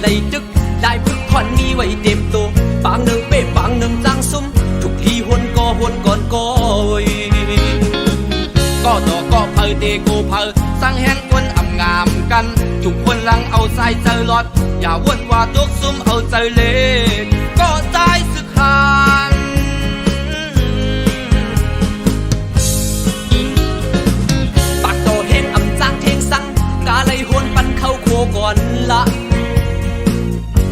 ไล่ดึกได้พึกผ่อนมีไว้เต็มตัวบางหนึ่งเป๊ะบางหนึ่งจังซุ่มทุกทีหวนก็หวนก่อนก็ก็ต่อก็เพอเตโกเพอสั่งแห้งคนอ่ำงามกันทุกคนลังเอาใจเจอรถอย่าวนว่าตกซุ่มเอาใจเล่ก็ใจสึกหานปากโตเห็นอ่ำจางเทงสังกาไลหวนปันเข้าโคก่อนละ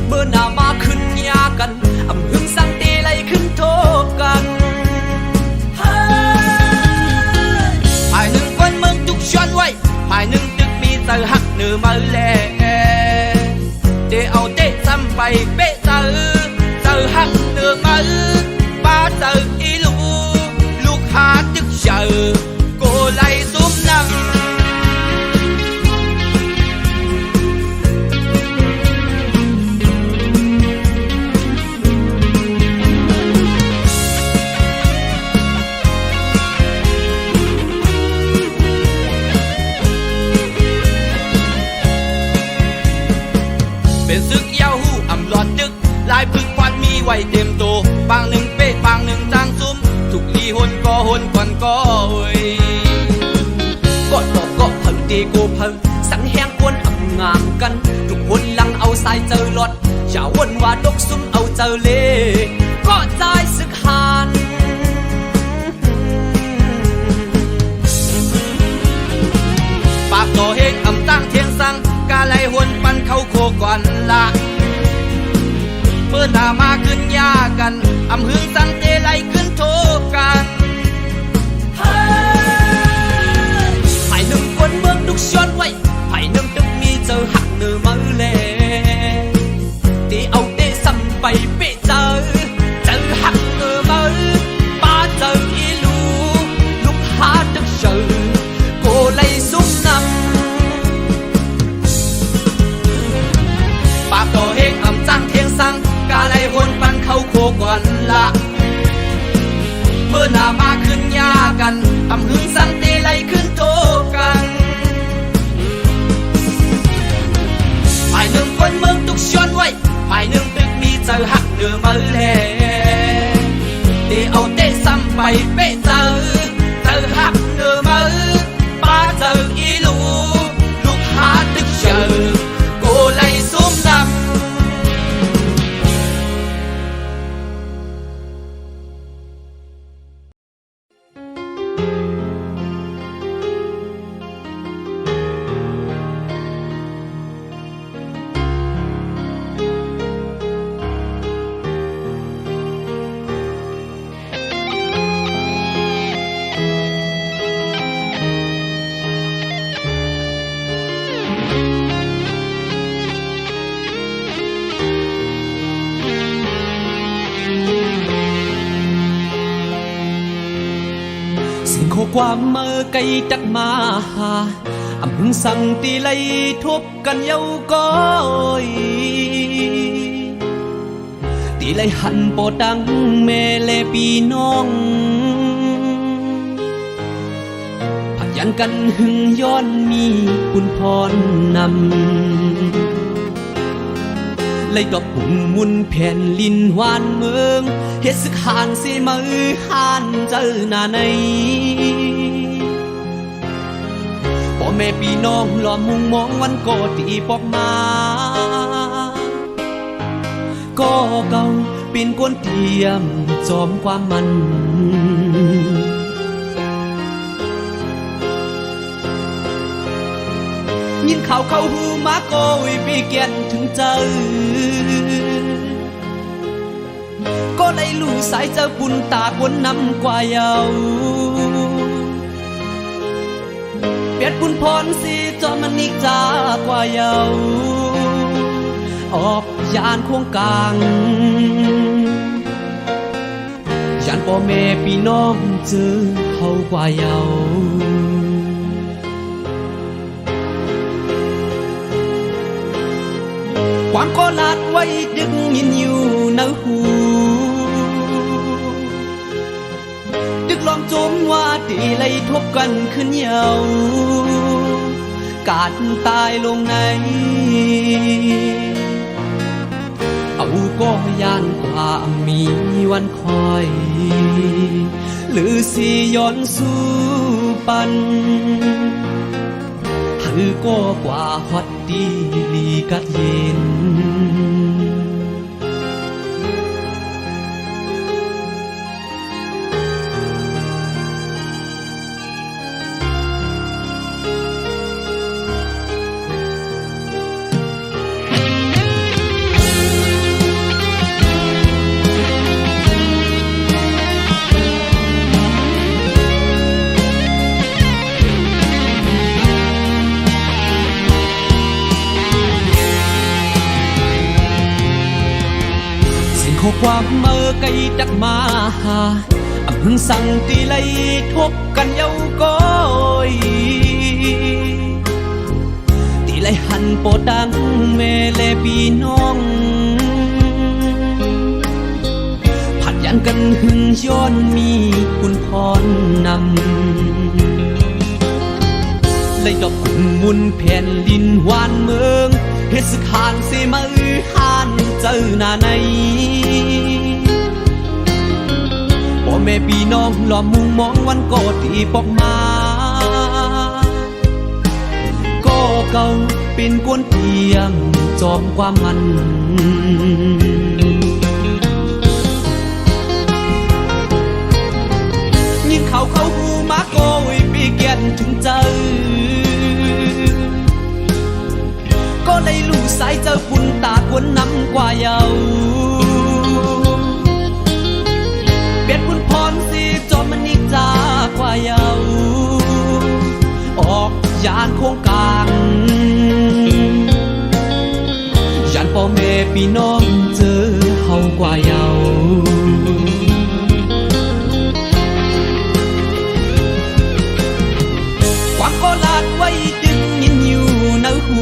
เมื่อหน้ามาขึ้นยากันอ่ำหึงสังตีไลขึ้นโทกันภายหนึ่งคนเมืองทุกชวนไว้ภายหนึ่งตึกมีเจอหักเนื้อมาแลเดเอาเตะซ้ำไปเป๊ะเจอหักเนื้อมาป้าเจออีลูกหาตึกเจอโกไลซุ่มนังเป็นซึกยาวหูอ่ำหลอดดึกลายพึกควันมีไว้เต็มตัวบางหนึ่งเป๊ะบางหนึ่งจางซุ่มทุกลีหนก็หนก่อนก็ก็ตอกก็เพิ่งเตโกเพิ่งสังแห้งควนอ่ำงามกันทุกคนลังเอาสายเจอรถอย่าวนว่าดกซุ่มเอาเจอเล่ก็ใจสึกหานปากโตเฮงอ่ำตั้งเทียงสังกาไลหวนปันเข้าโคก่อนละเมื่อหน้ามาขึ้นยากันอำหึงสังเตไลขึ้นโทกันภายหนึ่งคนเมืองทุกชนไว้ภายหนึ่งตึกมีเจอหักเนื้อมือเล่เตเอาเตะซ้ำไปเป๊ะเจอหักเนื้อมือป้าเจออีลูกหาตึกเจอโกไลซุ่มนำปากโตเฮงอ่ำจังเทียงสังกาไลหวนปันเข้าโคก่อนละเมื่อหน้ามาขึ้นยากันอ่ำหึงสังเตไลขึ้นโทกันภายหนึ่งคนเมืองทุกชนไว้ภายหนึ่งตึกมีเจอหักเนื้อมาแลเตเอาเตะซ้ำไปเป๊ะเจอหักเนื้อมาป้าเจออีลูกหาตึกเจอโกไลซุ่มนำความเมื่อไกลตักมาอำพึงสั่งตีไลทบกันเย้าก้อยตีไลหันปอดังแม่เลปีน้องผัดยันกันหึงย้อนมีบุญพรนำเลยดอกปุ่มมุนแผ่นลินหวานเมืองเฮ็ดสึกหานเสียมือหานเจอหน้าในพ่อแม่พี่น้องล้อมมุงมองวันก่อที่ปอกมาก็เก่าเป็นก้นเทียมจอมความมันยินข่าวเข้าหูมาโกยพี่แก่นถึงเจอก็เลยลู่สายเจอบุญตาคนนำกว่าเยาเปียดบุญพรสีจอมันนิกจากว่าเยาออกยานโค้งกลางยานพ่อแม่พี่น้องเจอเขากว่าเยาความก็ลาดไว้ดึกยินอยู่ในหูดึกลองจมว่าตีไล่ทบกันขึ้นเยาวกาดตายลงใน ก็ย่านกว่ามีวันคอยหรือสิย้อนสู่ปันหรือก็กว่าฮอตดีลีกัดเย็นข้อความเมื่อไกลดักมาหาอำหึงสั่งตีไลทบกันเย้าก้อยตีไลหันโปดังเมเลปีน้องผัดยันกันหึงย้อนมีคุณพรนำเลยดอกกุ่มมุนแผ่นดินหวานเมืองเฮ็ดสึกหานเสมือหานเจอหน้าในพ่อแม่พี่น้องล้อมมุงมองวันก่อที่ปอกมาก็เก่าเป็นกวนเทียมจอมความมันยิ่งเขาหูมาโกยปีเกียนถึงเจอก็เลยลู่สายเจอปุ่นตาควนน้ำกว่าเยาเปลี่ยนปุ่นพรสีจอมมันนิกจากว่าเยาออกยานโค้งกลางยานพ่อแม่พี่น้องเจอเฮากว่าเยากวางก็ลาดไว้ดึงยินอยู่ในหู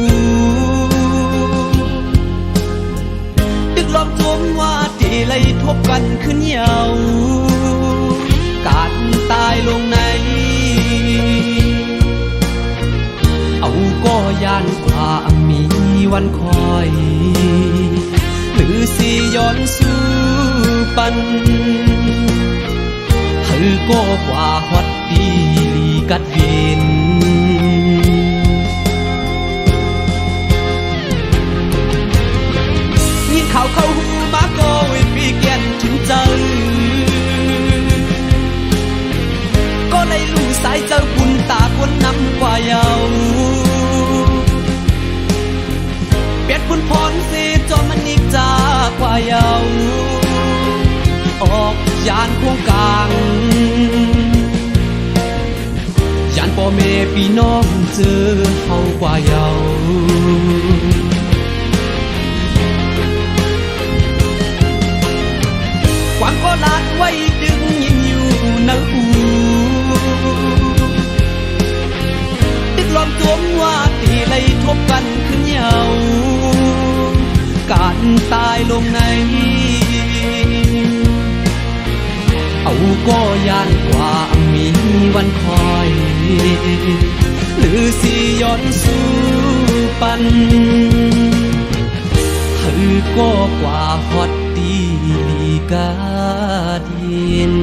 ลอมทวมว่าที่ไล่ทบกันขึ้นยาวการตายลงในเอาก็ย่านกว่ามีวันคอยหรือสิย้อนสู่ปันหรือก็กว่าฮอตดีลีกัดเย็นเขาหูมาโกยปีเกียนถึงเจอก็เลยลู่สายเจอบุญตาคนนำกว่าเยาเปลี่ยนบุญพรสีจอมันนิกจากว่าเยาออกยานโค้งกลางยานพ่อแม่พี่น้องเจอเฮากว่าเยากวางก็ลาดไว้ดึงยินอยู่ในหูดึกลอมตัวว่าตีไล่ทบกันขึ้นยาวการตายลงในเอาก็ย่านกว่ามีวันคอยหรือสิย้อนสู่ปันหรือก็กว่าฮอตดีลีกาดิน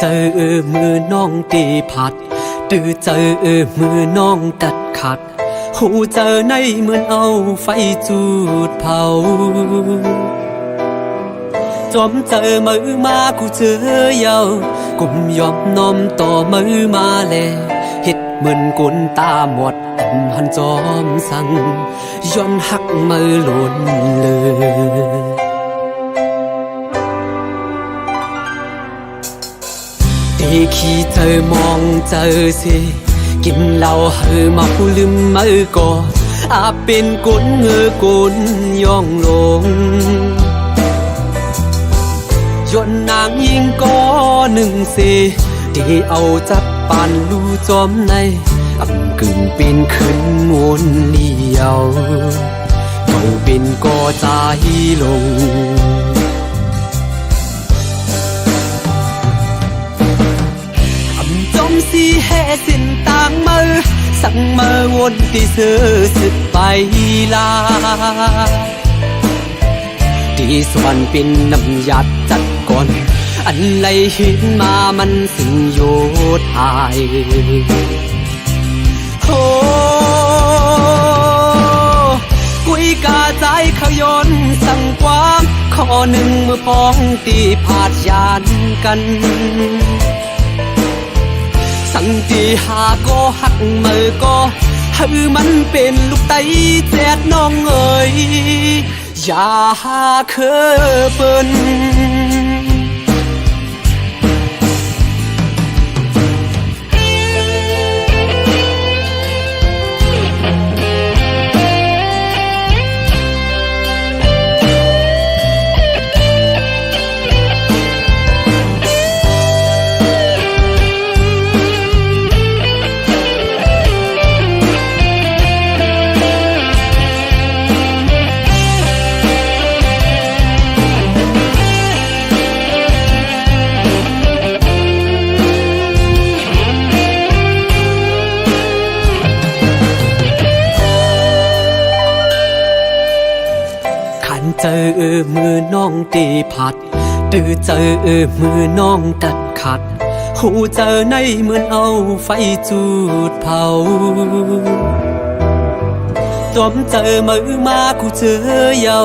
เจอมือน้องตีผัดตื้อเจอมือน้องตัดขัดหูเจอในเหมือนเอาไฟจูดเผาจอมเจอมือมากูเจอเยากุมยอมน้อมต่อมือมาแลเฮ็ดเหมือนกุนตาหมดหันจอมสั่งย้อนหักมือหล่นเลยที่ขี้เธอมองเจอสิกินเหล้าเฮอมาผู้ลืมมือก่อ อาจเป็นกุนเงอกุนย่องลงย้อนนางยิงก็หนึ่งเสที่เอาจับปานลูจอมในอำกึ่งเป็นขึ้นวนเลียวเขาเป็นก็ใจลงจมสีแห่สิ้นต่างมือสั่งมาวนที่เสือสึกไปลาที่สวรรค์เป็นน้ำยัดจัดก่อนอันไรเห็นมามันสิ่งโยธายโอ้กุยกาใจเขายนสั่งความข้อหนึ่งเมื่อพ้องตีผาดยานกันสังตีหาก็หักมือก็ให้มันเป็นลูกไตแจดน้องเอ๋ยอย่าหาเคยเปิ้นเจอมือน้องตีผัดตื้อเจอมือน้องตัดขัดหูเจอในเหมือนเอาไฟจูดเผาจอมเจอมือมากูเจอเยา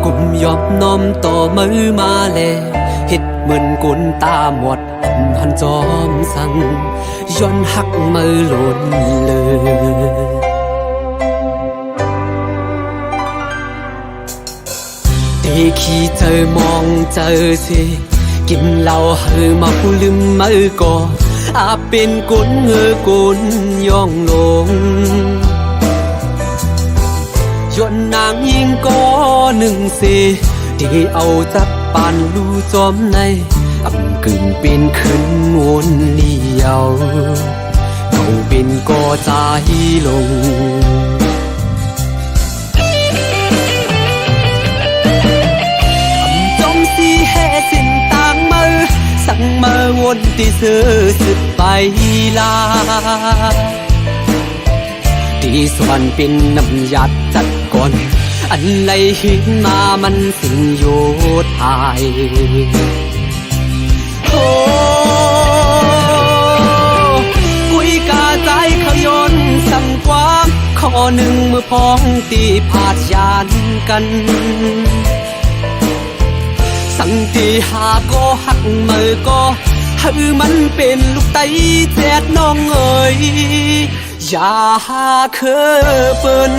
กุมยอมน้อมต่อมือมาแลเฮ็ดเหมือนกุนตาหมดพันจอมสั่งย้อนหักมือหล่นเลยที่ขี้เจอมองเจอสิกินเหล้าเฮือมาผู้ลืมมือก่ออาจเป็นกุนเงอกุนย่องลงย้อนนางยิงก็หนึ่งสิที่เอาจับปานลูจอมในอำกึ่งเป็นขึ้นวนเลียวเขาเป็นก็ใจลงสิ้นต่างมือสั่งมาวนที่เสือสึกไปลาที่สวรรค์เป็นน้ำยัดจัดก่อนอันไรเห็นมามันสิ่งโยธายโอ้กุยกาใจเขายนสั่งความข้อหนึ่งเมื่อพ้องตีผาดยานกันสังตีหาก็หักมือก็ให้มันเป็นลูกไตแจดน้องเอ๋ยอย่าหาเคยเปิ้น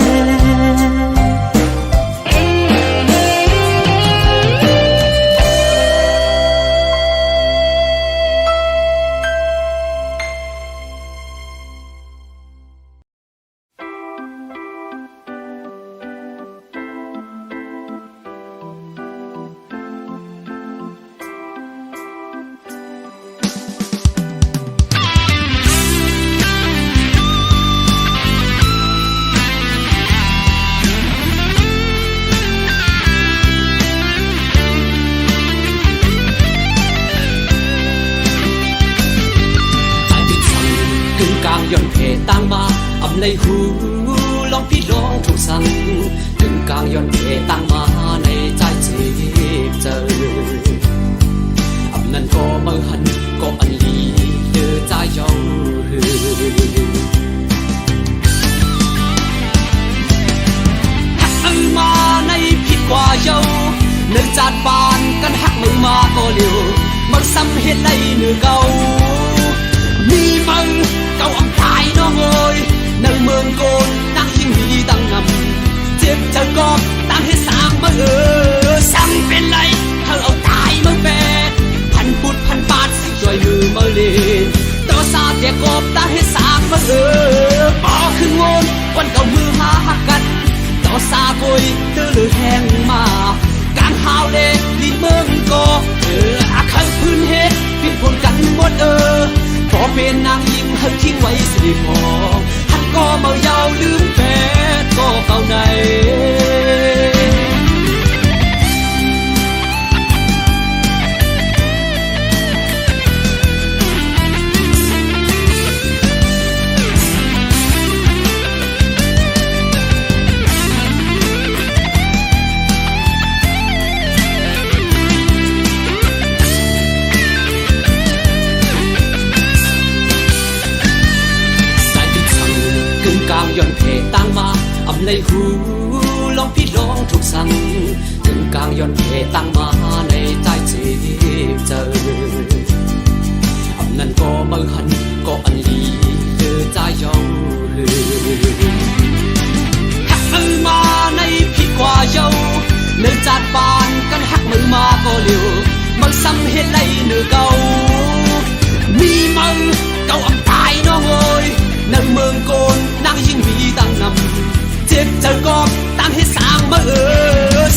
ย้อนเพต่างมาอำในหูลองพี่ลองถูกสั่งถึงกลางย้อนเพต่างมาในใจจีบเจออำนั้นก็มือหันก็อันลีเดือใจเย้าหักมือมาในผิดกว่าเย้าเนื้อจานบานกันหักมือมาก็เร็วมันซ้ำเห็นในเนื้อเก่ามีมึงเก่าอับตายน้องเอ้ยนั่งเมืองโกนนั่งยิ่งดีตั้งนำเจ็บจะกอบตั้งให้สามมาซ้ำเป็นไรเธอเอาตายมาแปรพันปุดพันปาดสิช่วยมือมาเล่นต่อซาเดียกอบตั้งให้สามมาปอขึ้นวนวันเก่ามือหา หักกันต่อซากุยตื้อหรือแห้งมากางหาวเดลีเมืองก็อาคังพื้นเฮ็ดพินผลกันหมดพอเป็นนางยิงหักทิ้งไว้สิพอหันก็เมายาวลืมแฟนก็เก่าในกลางย้อนเพตั้งมาอำในหูลองพี่ลองถูกสั่งถึงกลางย้อนเพตั้งมาในใจเจ็บเจออำนั้นก็มือหันก็อันลีเจอใจเย้าหักมือมาในผิดกว่าเย้าเนื้อจัดบานกันหักมือมาก็เร็วมันซ้ำเห็นไรเนื้อเก่ามีมือเก่าอำตายน้องเอ้ยนางเมืองโกนนางยิ่งมีตั้งนำเจ็บเจอกอบตั้งให้สร้างมา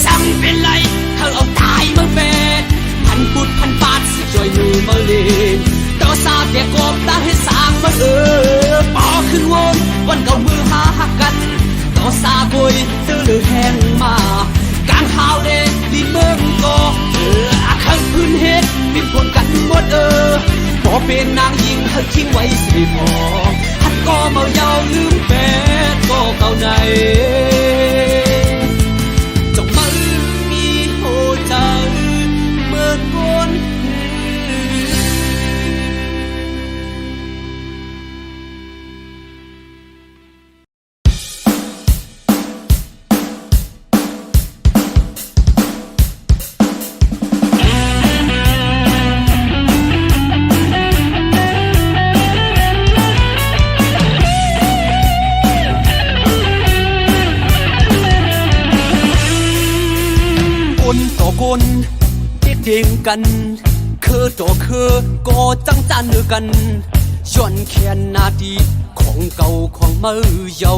ซ้ำเป็นไรเขาเอาตายมาแฟดพันปุดพันปาดสิจอยมือมาเล่นต่อซาแต่กอบตั้งให้สร้างมาปอขึ้นวนวันเก่ามือหาหักกันต่อซากุยตื้อหรือแห้งมากางหาวเดลีเมืองก็อาคังพื้นเฮ็ดเป็นผลกันหมดพอเป็นนางยิงหักทิ้งไว้สิพอหัดก็เมายาวลืมแฟนก็เก่าในจงมือมีโหใจเมื่อคน คนติดเด้งกันคือต่อคือก็จังจันกันย้อนแค้นนาทีของเก่าของมือเยา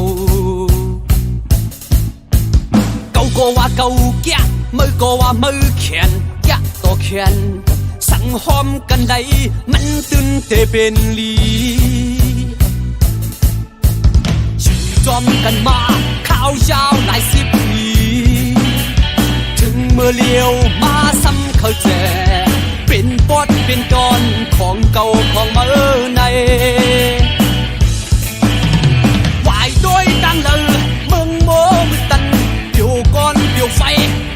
เก่าก็ว่าเก่าแก่มือก็ว่ามือแขนแก่ต่อแขนสั่งหอมกันได้มันตื่นเตเป็นลีชื่อจอมกันมาข้าวยาวหลายสิบปีถึงเมื่อเลี้ยวมาซ้ำเข้าแจเป็นปอดเป็นตอนของเก่าของเมื่อในวายโดยดังเลยมึงโมมือตันเดี๋ยวก้อนเดี๋ยวไฟ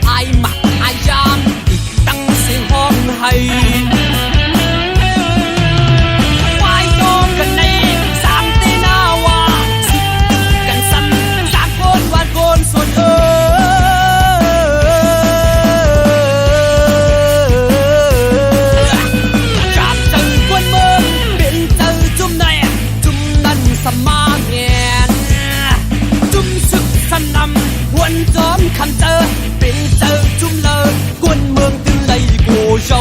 อายหมักอายยามอีกตั้งเสียงห้องให้วายโดนกันในสามเตนาวาสิกันซ้ำสามโกนวาดโกนส่วนวันจอมคำเจอเป็นเจอจุ่มเลยกวนเมืองตึงไหลโกเจ้า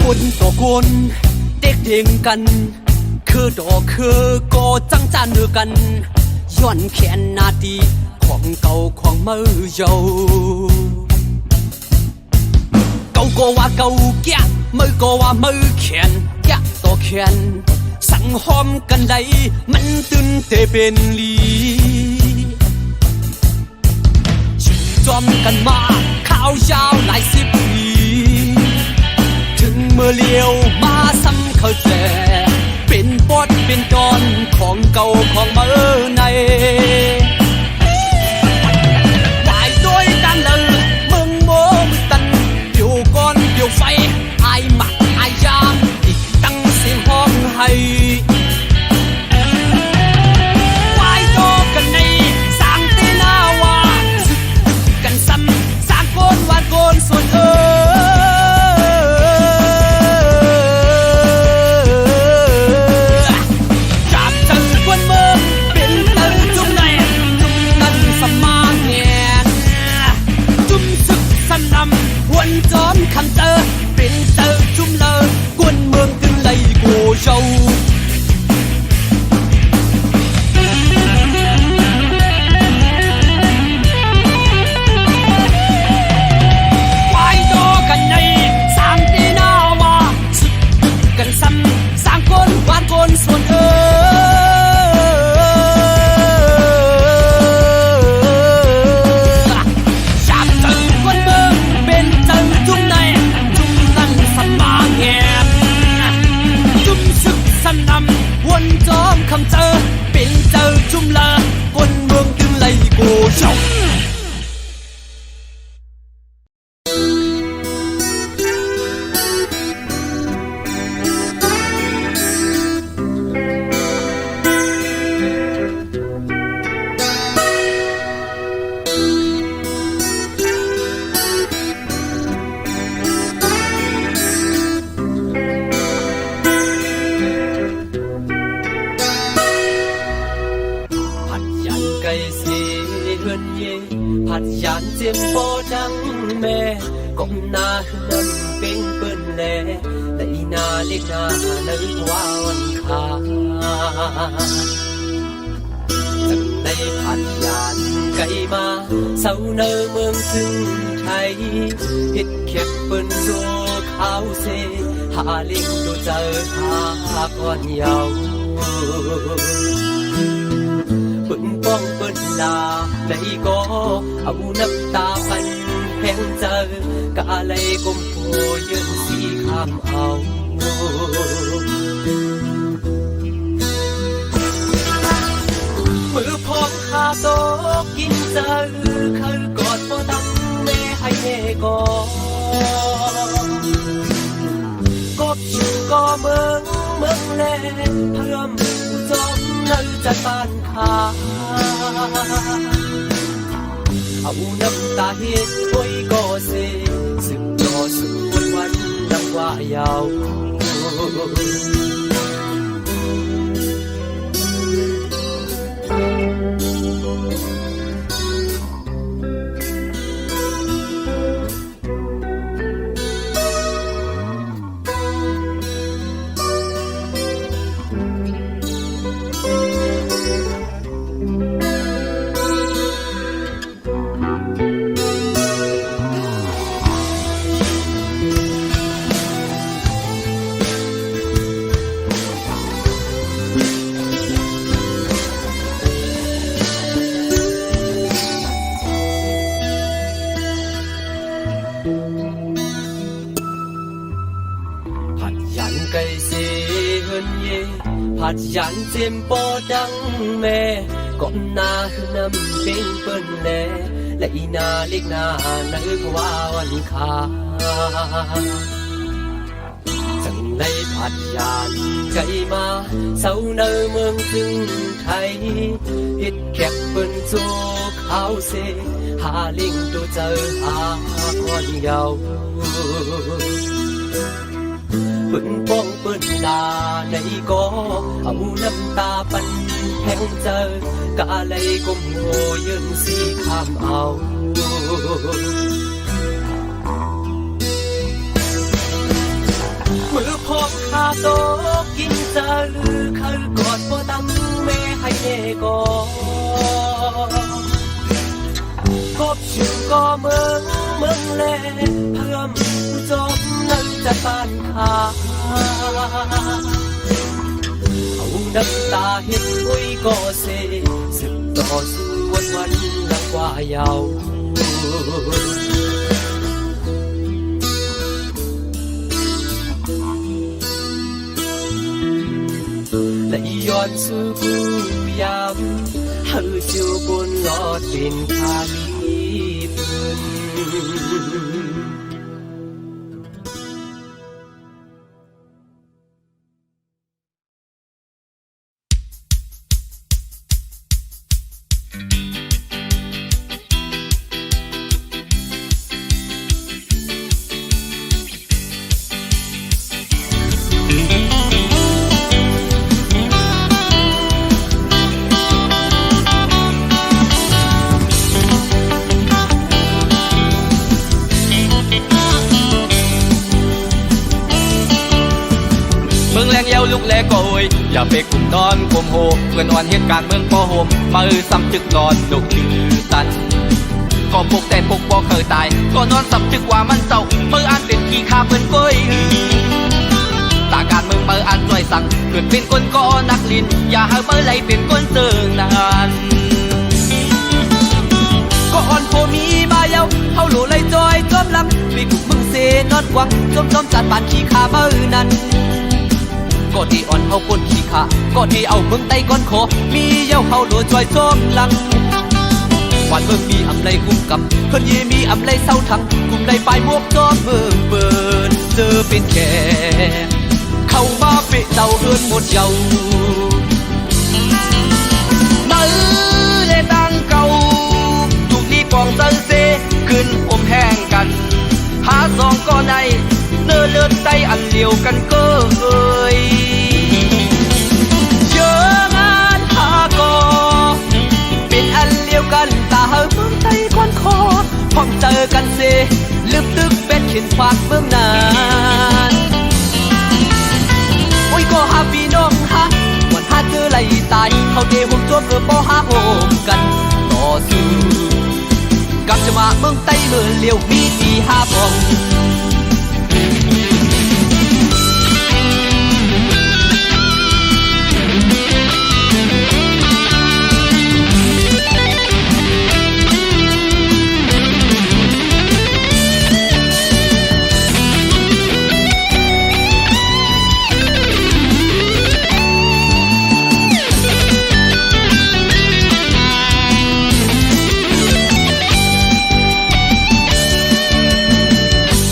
คนต่อคนเด้งกันคือดอกคือก็จังจานกันย้อนแขนนาทีของเก่าของมือเยาเก่าก็ว่าเก่าแก่มือก็ว่ามือแขนแก่ต่อแขนสั่งหอมกันได้มันตื่นเตเป็นลีชื่อจอมกันมาข้าวยาวหลายสิบปีถึงเมื่อเลี้ยวมาซ้ำเข้าแจเป็นปอดเป็นตอนของเก่าของเมื่อในวายโดยกันเลยมึงโมมือตันเดี๋ยวก้อนเดี๋ยวไฟอายหมักอายยามอีกตั้งเสียงห้องให้วายโดกันในสร้างเตนาวาสึกกันซ้ำสร้างโกนวาดโกนส่วน quân chóm khăn tơ bên tơ chung lơ quân mương tương lấy của dâu con xuân chạm từ quân mơ bên tầng chung này chung tăng săn ma nghẹn chung sức săn nằm quân chóm khăm tơ bên tơ chung là quân mương tương lấy cổ sốngผัดยานเจียมโปดังแม่ก้มหน้าขึ้นนำเป็นเปิ้นแลแต่อีนาเล็กนาในว่าวันคาจังได้ผัดยานไกลมาเศร้าเนอเมืองถึงไทยฮิดเข็บเปิ้นโซขาวเซหาลิงดูเจอหาก่อนเยาปึ้งป้องเปิ้นดาในก็เอาน้ำตาพันแห้งเจอกะอะไรก้มโผยืนสีข้ามเอามือพองขาโตกินเจอคือกอดพอตั้งแม่ให้แน่ก่อนกบชื่อก็เมืองแลเพื่อมจอมนั่นจะตานขาเอาน้ำตาเฮ็ดไว้ก็เสสึกรอสู่วันดังว่ายาวผัดยันเจียมโปดังแม่ก้มหน้าขึ้นนำเป็นเปิ้นแลและอีนาเล็กนานึกว่าวันคาจังในผัดยานใจมาเศร้าเนอเมืองถึงไทยฮิดแคบเปิ้นโซขาวเซหาลิงดูเจอหาก่อนเยาปึ้งป้องเปิ้นดาในก็เอาน้ำตาปันแห้งเจอกะอะไรก้มโหยืนสีข้ามเอามือพองขาโตกินเจอคือกอดบ่ตั้งแม่ให้แน่ก่อนกบชื่อก็เมืองแลเพื่อมจบนั่นจะตานขาเอาน้ำตาเห็นไว้ก็เสสึกต่อสู้วันละกว่ายาวและย้อนสู่กูยามเฮาจิวบนลอดเป็นทาลีพื้น ลุกแลโกยอย่าไปกลุ่มนอนกลมโหเพื่อนอ่อนเหตุการณ์เมืองพ่อโฮมมาซ้ำจึกนอนดกชื่อตันก็ปกแต่ปกบ่เคยตายก็นอนซ้ำจึกว่ามันเศร้าเมื่ออ่านเป็นขี้ข้าเพื่อนก้อยตาการเมืองเมื่ออ่านจ่อยสั่งเกิดเป็นคนก็นักลินอย่าให้เมื่อไรเป็นคนเสื่องนานก็อ่อนโพมีมาเยาเฮาหลูเลยจอยจอมลังปีกุกมึงเซนอนกวังจมจัดบานขี้ข้าเมื่อนั้นก็ที่อ่อนเฮาปนขี้ข้าก็ที่เอาเมืองไต้ก้อนขอมีเยาเฮาหลูจอยจอมลังวันเมืองมีอำไรกุมกับเพิ่นยีมีอำไรเศร้าทั้งกุมไรปลายมวกจอมเมืองเปิดเจอเป็นแก่เข้ามาเปะเต่าเฮือนหมดเยามือเลตังเก่าถูกดีปองเซอเซขึ้นอมแห้งกันหาสองก็ในเนื้อเลือดไตอันเดียวกันก็เอ่ยเยอะงานหากอเป็นอันเดียวกันตาเมืองไต้ก้อนคอพร้อมเจอกันเซลึกตึกเป็นเข็นฝากเมืองนานโอ้ยก็หาพี่น้องฮะวันหาเจอไหลตายเขาเดวงจวบบ่หาโหมกันต่อสู้กับจะมาเมืองไต้เมื่อเลี้ยวมีที่หาบ่อง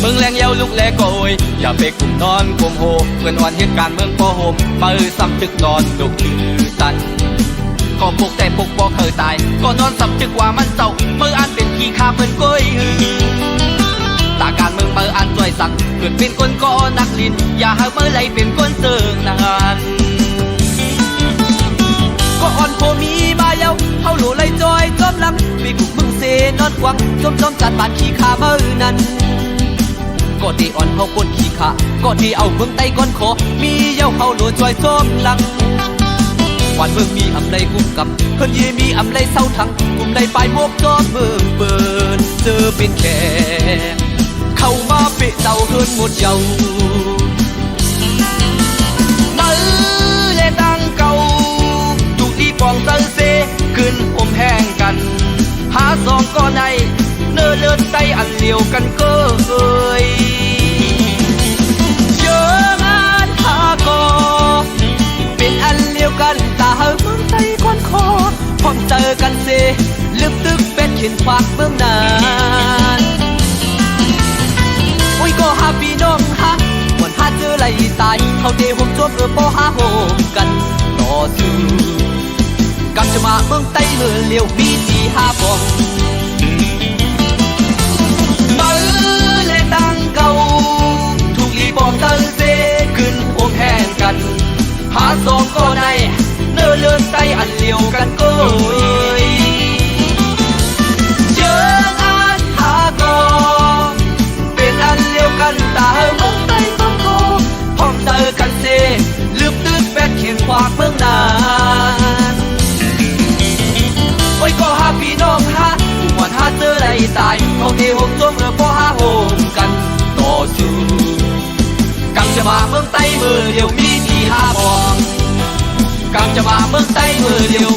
มึงแรงเยาลุกแลโกยอย่าไปกลุ่มนอนกลมโหเพื่อนอ่อนเหตุการณ์เมืองพ่อโฮมมาซ้ำจึกนอนดกชื่อตันก็ปกแต่ปกบ่เคยตายก็นอนซ้ำจึกว่ามันเศร้าเมื่ออ่านเป็นขี้ข้าเพื่อนก้อยตาการเมืองเมื่ออ่านจ่อยสั่งเกิดเป็นคนก็นักลินอย่าให้เมื่อไรเป็นคนเสื่องนานก็อ่อนโพมีมาเยาเฮาหลูเลยจอยจอมลังปีกุกมึงเซนอนกวังจมจัดบานขี้ข้าเมื่อนั้นก็ที่อ่อนเฮาปนขี้ข้าก็ที่เอาเมืองไต้ก้อนขอมีเยาเฮาหลูจอยจอมลังวันเมืองมีอำไรกุมกับเพิ่นยีมีอำไรเศร้าทั้งกุมไรปลายมวกจอมเมืองเปิดเจอเป็นแก่เข้ามาเปะเต่าเฮือนหมดเยามือเลตังเก่าถูกดีปองเซอเซขึ้นอมแห้งกันหาสองก็ในเนื้อเลือดไตอันเดียวกันก็เอ่ยเยอะงานหากอเป็นอันเดียวกันตาเมืองไต้ก้อนคอพร้อมเจอกันเซลึกตึกเป็นเข็นฝากเมืองนานโอ้ยก็หาพี่น้องฮะวันหาเจอไหลตายเขาเดวงจวบบ่หาโหมกันต่อสู้กับจะมาเมืองไต้เมื่อเลี้ยวมีที่หาบ่องมือเลตังเก่าถูกลีปองเตอเซขึ้นอมแห้งกันหาสองก็ในเนื้อเลือดไตอันเดียวกันก็เจองานหากอเป็นอันเดียวกันตาเมืองไต้ต้องโคพร้อมเจอกันเซลืมตื้นแปดเขียนขวากเมืองนานโอ้ยก็หาพี่น้องฮะวันหาเจอไรตายเขาเดวงจมบ่หาโหมกันต่อสู้กังจะมาเมืองไต้เมื่อเดียวมีที่หาบ่องกังจะมาเมืองไต้เมื่อเดียว